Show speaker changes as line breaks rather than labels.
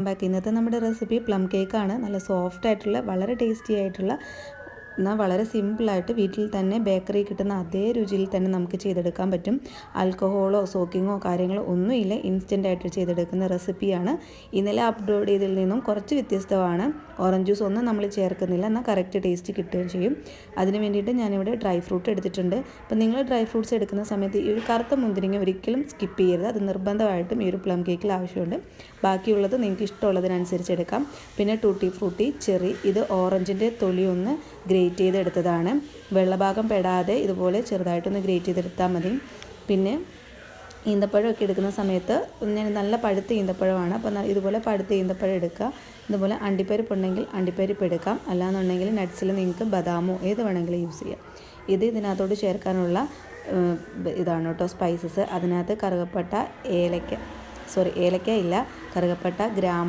Back. ഇന്നത്തെ നമ്മുടെ recipe plum കേക്കാണ്. നല്ല സോഫ്റ്റ് ആയിട്ടുള്ള വളരെ ടേസ്റ്റി ആയിട്ടുള്ള എന്നാൽ വളരെ സിമ്പിളായിട്ട് വീട്ടിൽ തന്നെ ബേക്കറി കിട്ടുന്ന അതേ രുചിയിൽ തന്നെ നമുക്ക് ചെയ്തെടുക്കാൻ പറ്റും. ആൽക്കഹോളോ സോക്കിങ്ങോ കാര്യങ്ങളോ ഒന്നുമില്ല, ഇൻസ്റ്റൻ്റായിട്ട് ചെയ്തെടുക്കുന്ന റെസിപ്പിയാണ്. ഇന്നലെ അപ്ലോഡ് ചെയ്തതിൽ നിന്നും കുറച്ച് വ്യത്യസ്തമാണ്. ഓറഞ്ച് ജ്യൂസ് ഒന്നും നമ്മൾ ചേർക്കുന്നില്ല, എന്നാൽ കറക്റ്റ് ടേസ്റ്റ് കിട്ടുകയും ചെയ്യും. അതിന് വേണ്ടിയിട്ട് ഞാനിവിടെ ഡ്രൈ ഫ്രൂട്ട് എടുത്തിട്ടുണ്ട്. അപ്പോൾ നിങ്ങൾ ഡ്രൈ ഫ്രൂട്ട്സ് എടുക്കുന്ന സമയത്ത് ഈ ഒരു കറുത്ത മുന്തിരിങ്ങ ഒരിക്കലും സ്കിപ്പ് ചെയ്യരുത്. അത് നിർബന്ധമായിട്ടും ഈ ഒരു പ്ലം കേക്കിൽ ആവശ്യമുണ്ട്. ബാക്കിയുള്ളത് നിങ്ങൾക്ക് ഇഷ്ടമുള്ളതിനനുസരിച്ച് എടുക്കാം. പിന്നെ ടൂട്ടി ഫ്രൂട്ടി, ചെറി, ഇത് ഓറഞ്ചിൻ്റെ തൊലി ഒന്ന് ഗ്രേറ്റ് ചെയ്തെടുത്തതാണ്. വെള്ളഭാഗം പെടാതെ ഇതുപോലെ ചെറുതായിട്ടൊന്ന് ഗ്രേറ്റ് ചെയ്തെടുത്താൽ മതി. പിന്നെ ഈന്തപ്പഴമൊക്കെ എടുക്കുന്ന സമയത്ത് ഞാൻ നല്ല പഴുത്ത ഈന്തപ്പഴമാണ്, അപ്പോൾ ഇതുപോലെ പഴുത്ത ഈന്തപ്പഴം എടുക്കുക. ഇതുപോലെ അണ്ടിപ്പരിപ്പ് ഉണ്ടെങ്കിൽ അണ്ടിപ്പരിപ്പ് എടുക്കാം, അല്ലാന്നുണ്ടെങ്കിൽ നട്ട്സിൽ നിങ്ങൾക്ക് ബദാമോ ഏത് വേണമെങ്കിലും യൂസ് ചെയ്യാം. ഇതിനകത്തോട്ട് ചേർക്കാനുള്ള ഇതാണ് കേട്ടോ സ്പൈസസ്. അതിനകത്ത് കറുകപ്പട്ട, ഏലക്ക ഇല്ല, കറുകപ്പട്ട, ഗ്രാമ്പു,